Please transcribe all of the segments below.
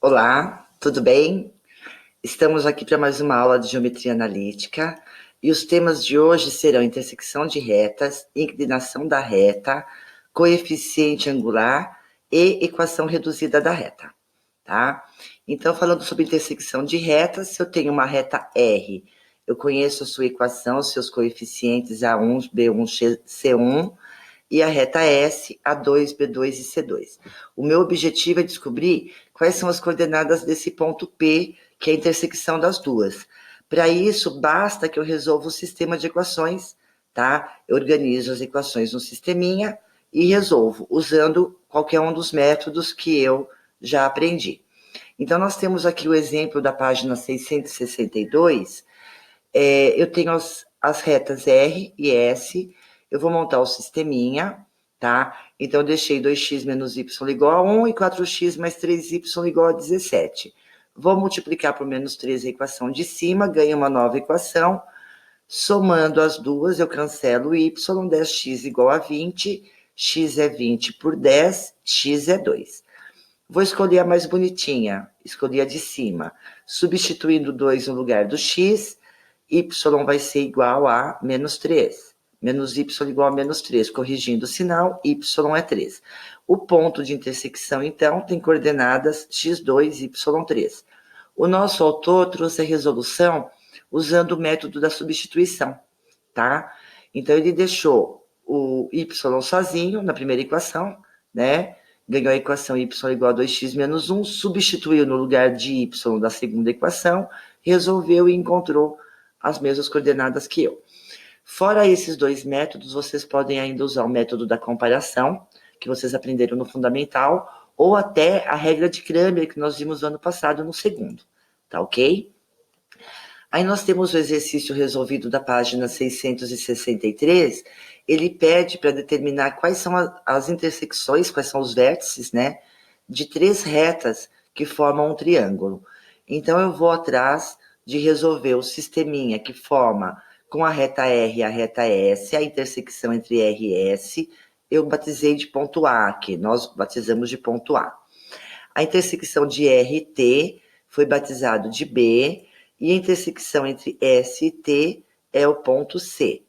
Olá, tudo bem? Estamos aqui para mais uma aula de geometria analítica e os temas de hoje serão intersecção de retas, inclinação da reta, coeficiente angular e equação reduzida da reta, tá? Então, falando sobre intersecção de retas, se eu tenho uma reta R, eu conheço a sua equação, seus coeficientes A1, B1, C1, e a reta S, A2, B2 e C2. O meu objetivo é descobrir quais são as coordenadas desse ponto P, que é a intersecção das duas. Para isso, basta que eu resolva o sistema de equações, tá? Eu organizo as equações no sisteminha e resolvo, usando qualquer um dos métodos que eu já aprendi. Então, nós temos aqui o exemplo da página 662. Eu tenho as retas R e S. Eu vou montar o sisteminha, tá? Então, eu deixei 2x menos y igual a 1 e 4x mais 3y igual a 17. Vou multiplicar por menos 3 a equação de cima, ganho uma nova equação. Somando as duas, eu cancelo y, 10x igual a 20, x é 20 por 10, x é 2. Vou escolher a mais bonitinha, escolhi a de cima. Substituindo 2 no lugar do x, y vai ser igual a menos 3. Menos y igual a menos 3. Corrigindo o sinal, y é 3. O ponto de intersecção, então, tem coordenadas x2 e y3. O nosso autor trouxe a resolução usando o método da substituição, tá? Então, ele deixou o y sozinho na primeira equação, né? Ganhou a equação y igual a 2x menos 1, substituiu no lugar de y da segunda equação, resolveu e encontrou as mesmas coordenadas que eu. Fora esses dois métodos, vocês podem ainda usar o método da comparação, que vocês aprenderam no fundamental, ou até a regra de Cramer, que nós vimos no ano passado no segundo, tá ok? Aí nós temos o exercício resolvido da página 663, ele pede para determinar quais são as intersecções, quais são os vértices, né, de 3 retas que formam um triângulo. Então, eu vou atrás de resolver o sisteminha que forma com a reta R e a reta S, a intersecção entre R e S, eu batizei de ponto A, que nós batizamos de ponto A. A intersecção de R e T foi batizado de B, e a intersecção entre S e T é o ponto C.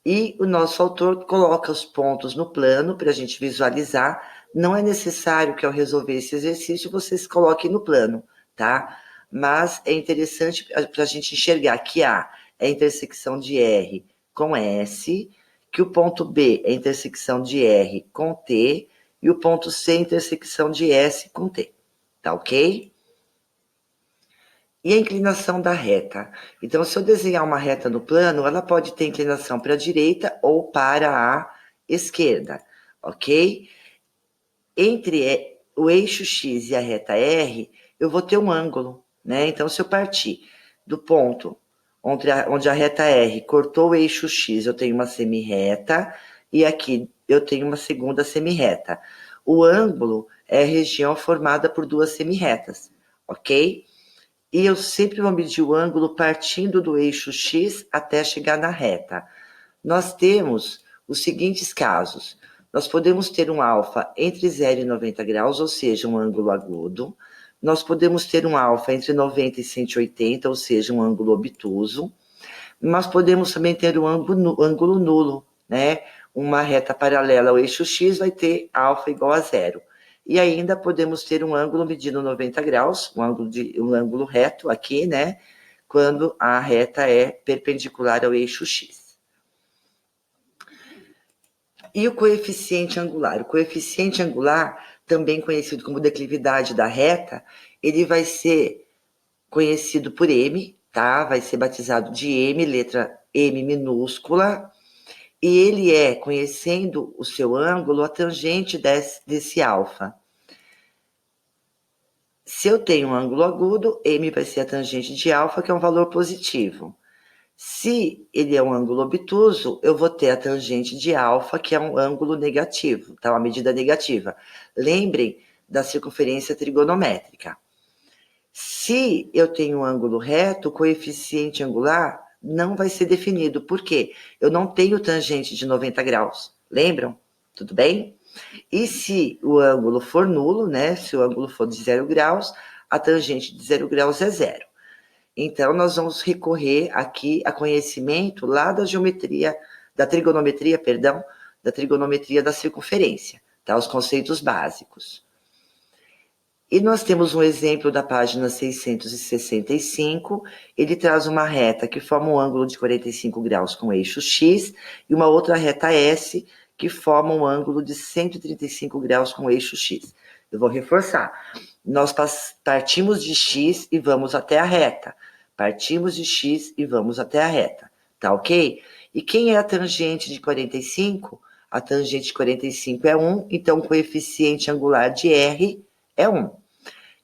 E o nosso autor coloca os pontos no plano para a gente visualizar. Não é necessário que ao resolver esse exercício vocês coloquem no plano, tá? Mas é interessante para a gente enxergar que A é a intersecção de R com S, que o ponto B é a intersecção de R com T, e o ponto C é a intersecção de S com T. Tá ok? E a inclinação da reta? Então, se eu desenhar uma reta no plano, ela pode ter inclinação para a direita ou para a esquerda, ok? Entre o eixo X e a reta R, eu vou ter um ângulo, né? Então, se eu partir do ponto onde a reta R cortou o eixo X, eu tenho uma semirreta, e aqui eu tenho uma segunda semirreta. O ângulo é a região formada por duas semirretas, ok? E eu sempre vou medir o ângulo partindo do eixo X até chegar na reta. Nós temos os seguintes casos. Nós podemos ter um alfa entre 0 e 90 graus, ou seja, um ângulo agudo. Nós podemos ter um alfa entre 90 e 180, ou seja, um ângulo obtuso. Nós podemos também ter um ângulo nulo, né? Uma reta paralela ao eixo X vai ter alfa igual a 0. E ainda podemos ter um ângulo medindo 90 graus, um ângulo reto aqui, né? Quando a reta é perpendicular ao eixo X. E o coeficiente angular? O coeficiente angular, também conhecido como declividade da reta, ele vai ser conhecido por M, tá? Vai ser batizado de M, letra M minúscula, e ele é, conhecendo o seu ângulo, a tangente desse alfa. Se eu tenho um ângulo agudo, M vai ser a tangente de alfa, que é um valor positivo. Se ele é um ângulo obtuso, eu vou ter a tangente de alfa, que é um ângulo negativo, tá? Uma medida negativa. Lembrem da circunferência trigonométrica. Se eu tenho um ângulo reto, o coeficiente angular não vai ser definido. Por quê? Eu não tenho tangente de 90 graus. Lembram? Tudo bem? E se o ângulo for nulo, né? Se o ângulo for de 0 graus, a tangente de 0 graus é zero. Então, nós vamos recorrer aqui a conhecimento lá da geometria, da trigonometria da circunferência, tá? Os conceitos básicos. E nós temos um exemplo da página 665, ele traz uma reta que forma um ângulo de 45 graus com eixo X e uma outra reta S que forma um ângulo de 135 graus com eixo X. Eu vou reforçar. Nós partimos de X e vamos até a reta. Partimos de X e vamos até a reta. Tá ok? E quem é a tangente de 45? A tangente de 45 é 1, então o coeficiente angular de R é 1.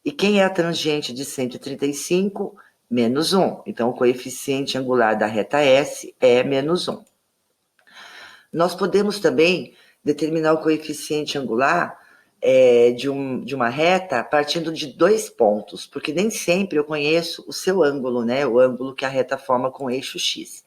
E quem é a tangente de 135? Menos 1. Então, o coeficiente angular da reta S é menos 1. Nós podemos também determinar o coeficiente angular de uma reta partindo de 2 pontos, porque nem sempre eu conheço o seu ângulo, né? O ângulo que a reta forma com o eixo X.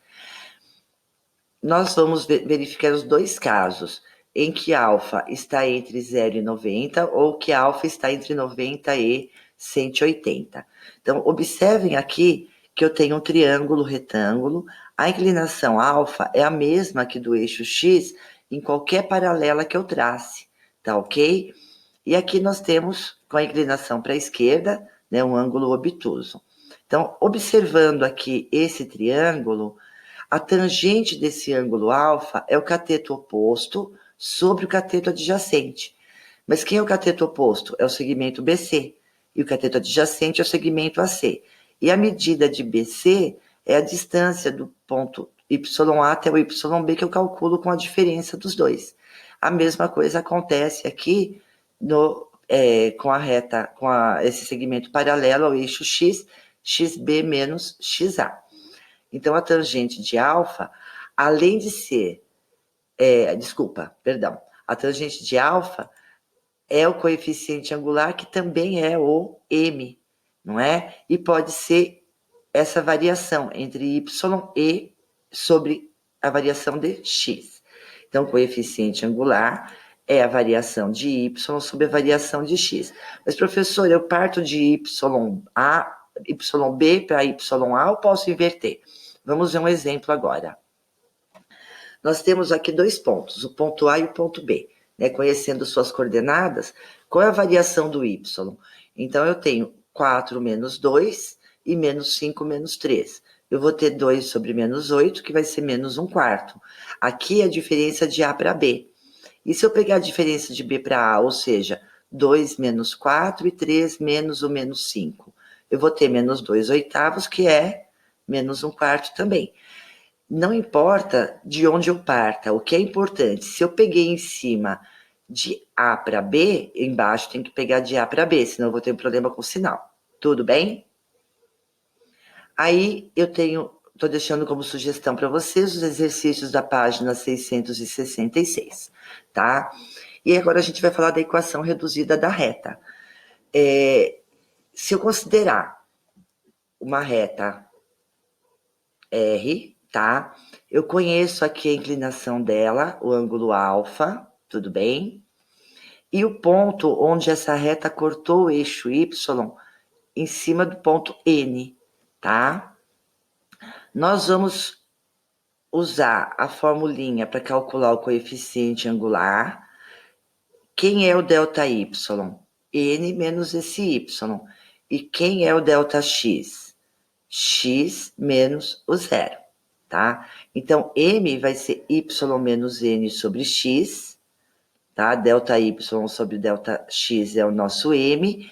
Nós vamos verificar os 2 casos, em que alfa está entre 0 e 90, ou que alfa está entre 90 e 180. Então, observem aqui que eu tenho um triângulo retângulo, a inclinação alfa é a mesma que do eixo X em qualquer paralela que eu trace, tá ok? E aqui nós temos, com a inclinação para a esquerda, né, um ângulo obtuso. Então, observando aqui esse triângulo, a tangente desse ângulo alfa é o cateto oposto sobre o cateto adjacente. Mas quem é o cateto oposto? É o segmento BC. E o cateto adjacente é o segmento AC. E a medida de BC é a distância do ponto YA até o YB que eu calculo com a diferença dos dois. A mesma coisa acontece aqui com a reta, esse segmento paralelo ao eixo X, XB menos XA. Então, a tangente de alfa, além de ser... a tangente de alfa é o coeficiente angular, que também é o M, não é? E pode ser essa variação entre Y e sobre a variação de X. Então, o coeficiente angular é a variação de Y sobre a variação de X. Mas, professor, eu parto de YB para YA ou posso inverter? Vamos ver um exemplo agora. Nós temos aqui 2 pontos, o ponto A e o ponto B. Né? Conhecendo suas coordenadas, qual é a variação do Y? Então, eu tenho 4 menos 2 e menos 5 menos 3. Eu vou ter 2 sobre menos 8, que vai ser menos 1/4. Aqui é a diferença de A para B. E se eu pegar a diferença de B para A, ou seja, 2 menos 4 e 3 menos o menos 5, eu vou ter menos 2/8, que é menos 1/4 também. Não importa de onde eu parta, o que é importante, se eu peguei em cima de A para B, embaixo tem que pegar de A para B, senão eu vou ter um problema com o sinal. Tudo bem? Aí eu estou deixando como sugestão para vocês os exercícios da página 666, tá? E agora a gente vai falar da equação reduzida da reta. Se eu considerar uma reta R, tá? Eu conheço aqui a inclinação dela, o ângulo alfa, tudo bem? E o ponto onde essa reta cortou o eixo Y em cima do ponto N, tá? Nós vamos usar a formulinha para calcular o coeficiente angular. Quem é o ΔY? N menos esse Y. E quem é o ΔX? X menos o zero, tá? Então, M vai ser Y menos N sobre X, tá? ΔY sobre ΔX é o nosso M.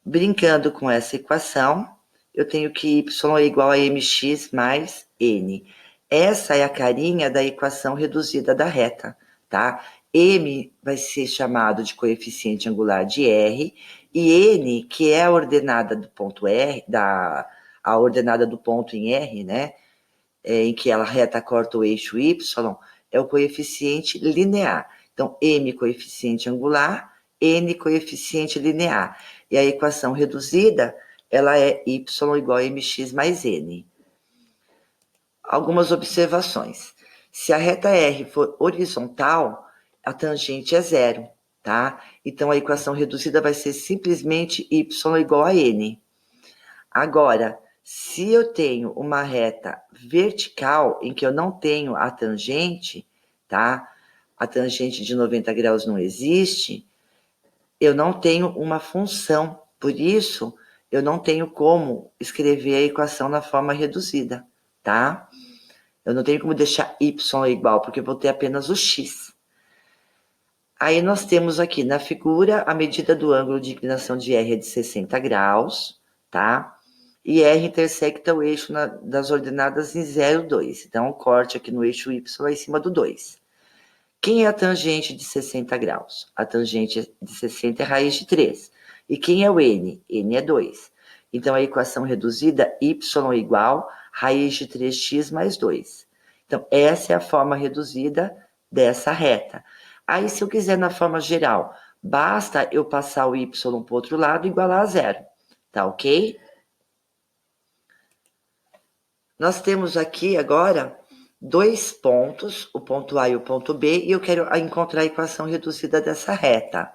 Brincando com essa equação, eu tenho que Y é igual a MX mais N. Essa é a carinha da equação reduzida da reta, tá? M vai ser chamado de coeficiente angular de R, e N, que é a ordenada do ponto R, a ordenada do ponto em R, né? Em que a reta corta o eixo Y, é o coeficiente linear. Então, M coeficiente angular, N coeficiente linear. E a equação reduzida, ela é Y igual a MX mais N. Algumas observações. Se a reta R for horizontal, a tangente é zero, tá? Então, a equação reduzida vai ser simplesmente y igual a n. Agora, se eu tenho uma reta vertical em que eu não tenho a tangente, tá? A tangente de 90 graus não existe, eu não tenho uma função. Por isso, eu não tenho como escrever a equação na forma reduzida, tá? Eu não tenho como deixar y igual, porque eu vou ter apenas o x. Aí nós temos aqui na figura a medida do ângulo de inclinação de R é de 60 graus, tá? E R intersecta o eixo das ordenadas em 0, 2. Então, o corte aqui no eixo Y é em cima do 2. Quem é a tangente de 60 graus? A tangente de 60 é raiz de 3. E quem é o N? N é 2. Então, a equação reduzida, y igual raiz de 3x mais 2. Então, essa é a forma reduzida dessa reta. Aí, se eu quiser na forma geral, basta eu passar o y para o outro lado e igualar a zero. Tá ok? Nós temos aqui agora dois pontos, o ponto A e o ponto B, e eu quero encontrar a equação reduzida dessa reta.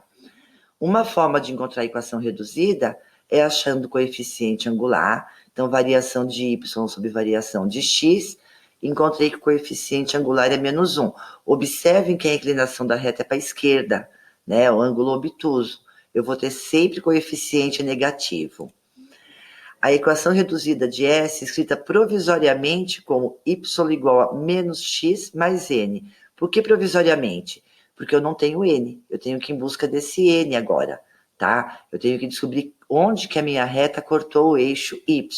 Uma forma de encontrar a equação reduzida é achando o coeficiente angular, então variação de y sobre variação de x, encontrei que o coeficiente angular é menos 1. Observem que a inclinação da reta é para a esquerda, né? O ângulo obtuso. Eu vou ter sempre coeficiente negativo. A equação reduzida de S, escrita provisoriamente como y igual a menos x mais n. Por que provisoriamente? Porque eu não tenho n, eu tenho que ir em busca desse n agora, tá? Eu tenho que descobrir onde que a minha reta cortou o eixo y.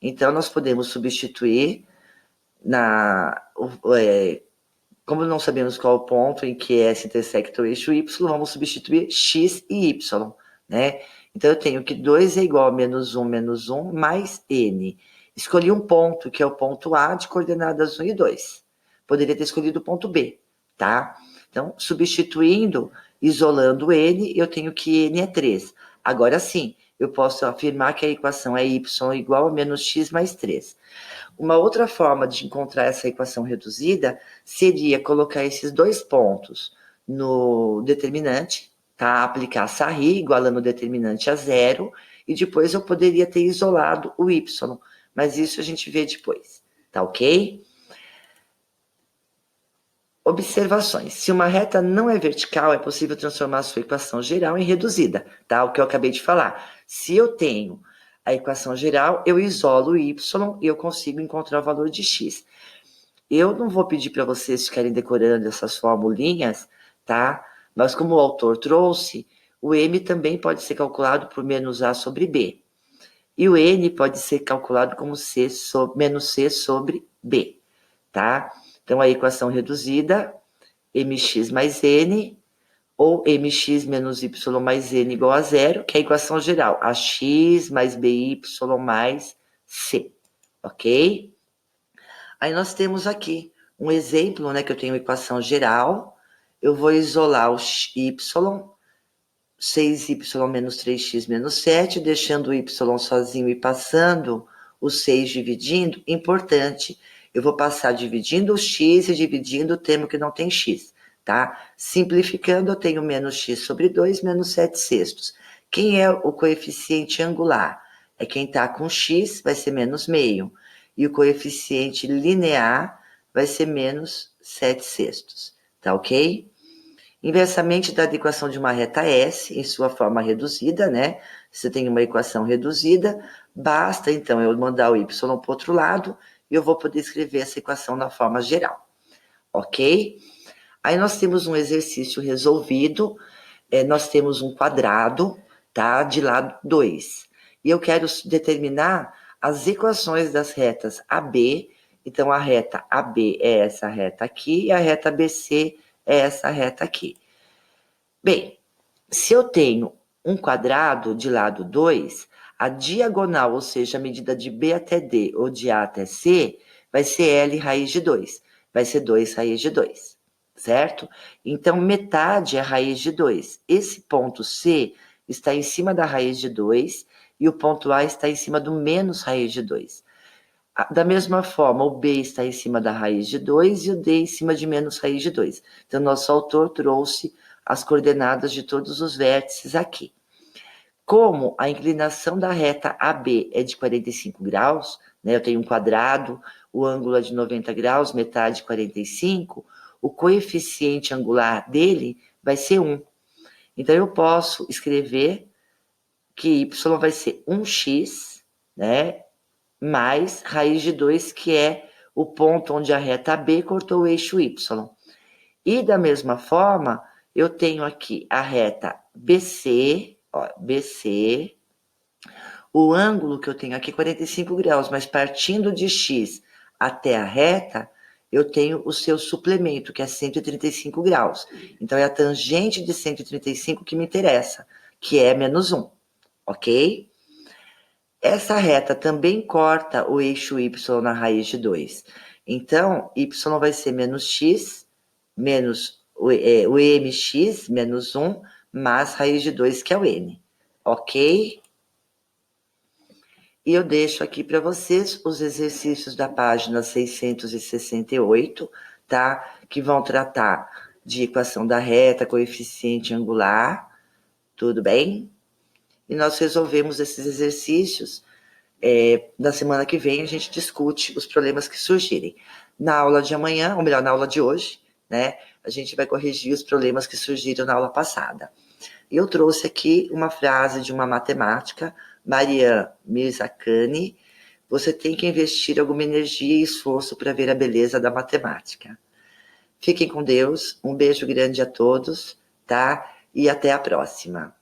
Então, nós podemos substituir como não sabemos qual o ponto em que S intersecta o eixo y, vamos substituir x e y, né? Então, eu tenho que 2 é igual a menos 1 mais n. Escolhi um ponto, que é o ponto A, de coordenadas 1 e 2. Poderia ter escolhido o ponto B, tá? Então, substituindo, isolando n, eu tenho que n é 3. Agora sim, eu posso afirmar que a equação é y igual a menos x mais 3. Uma outra forma de encontrar essa equação reduzida seria colocar esses dois pontos no determinante, tá? Aplicar Sarri, igualando o determinante a zero, e depois eu poderia ter isolado o y, mas isso a gente vê depois, tá ok? Observações. Se uma reta não é vertical, é possível transformar a sua equação geral em reduzida, tá? O que eu acabei de falar. Se eu tenho a equação geral, eu isolo o y e eu consigo encontrar o valor de x. Eu não vou pedir para vocês ficarem decorando essas formulinhas, tá? Mas como o autor trouxe, o m também pode ser calculado por menos a sobre b. E o n pode ser calculado como menos c sobre b, tá? Então, a equação reduzida, mx mais n, ou mx menos y mais n igual a zero, que é a equação geral, ax mais by mais c, ok? Aí nós temos aqui um exemplo, né, que eu tenho uma equação geral, eu vou isolar o y, 6y menos 3x menos 7, deixando o y sozinho e passando o 6 dividindo, importante, eu vou passar dividindo o x e dividindo o termo que não tem x, tá? Simplificando, eu tenho menos x sobre 2 menos 7 sextos. Quem é o coeficiente angular? É quem está com x, vai ser menos meio. E o coeficiente linear vai ser menos 7 sextos, tá ok? Inversamente da equação de uma reta S, em sua forma reduzida, né? Se eu tenho uma equação reduzida, basta então eu mandar o y para o outro lado e eu vou poder escrever essa equação na forma geral, ok? Aí nós temos um exercício resolvido, nós temos um quadrado, tá? De lado 2. E eu quero determinar as equações das retas AB. Então, a reta AB é essa reta aqui e a reta BC é essa reta aqui. Bem, se eu tenho um quadrado de lado 2, a diagonal, ou seja, a medida de B até D ou de A até C, vai ser L raiz de 2. Vai ser 2 raiz de 2, certo? Então, metade é raiz de 2. Esse ponto C está em cima da raiz de 2 e o ponto A está em cima do menos raiz de 2. Da mesma forma, o B está em cima da raiz de 2 e o D em cima de menos raiz de 2. Então, nosso autor trouxe as coordenadas de todos os vértices aqui. Como a inclinação da reta AB é de 45 graus, né, eu tenho um quadrado, o ângulo é de 90 graus, metade 45, o coeficiente angular dele vai ser 1. Então, eu posso escrever que y vai ser 1x, né, mais raiz de 2, que é o ponto onde a reta AB cortou o eixo y. E da mesma forma, eu tenho aqui a reta BC, ó, BC, o ângulo que eu tenho aqui é 45 graus, mas partindo de x até a reta, eu tenho o seu suplemento, que é 135 graus. Então, é a tangente de 135 que me interessa, que é menos 1, ok? Essa reta também corta o eixo y na raiz de 2. Então, y vai ser menos x, menos o mx, menos 1, mais raiz de 2, que é o n. Ok? E eu deixo aqui para vocês os exercícios da página 668, tá? Que vão tratar de equação da reta, coeficiente angular, tudo bem? E nós resolvemos esses exercícios. Na semana que vem a gente discute os problemas que surgirem. Na aula de amanhã, ou melhor, na aula de hoje, né? A gente vai corrigir os problemas que surgiram na aula passada. Eu trouxe aqui uma frase de uma matemática, Marian Mirzakhani: você tem que investir alguma energia e esforço para ver a beleza da matemática. Fiquem com Deus, um beijo grande a todos, tá? E até a próxima.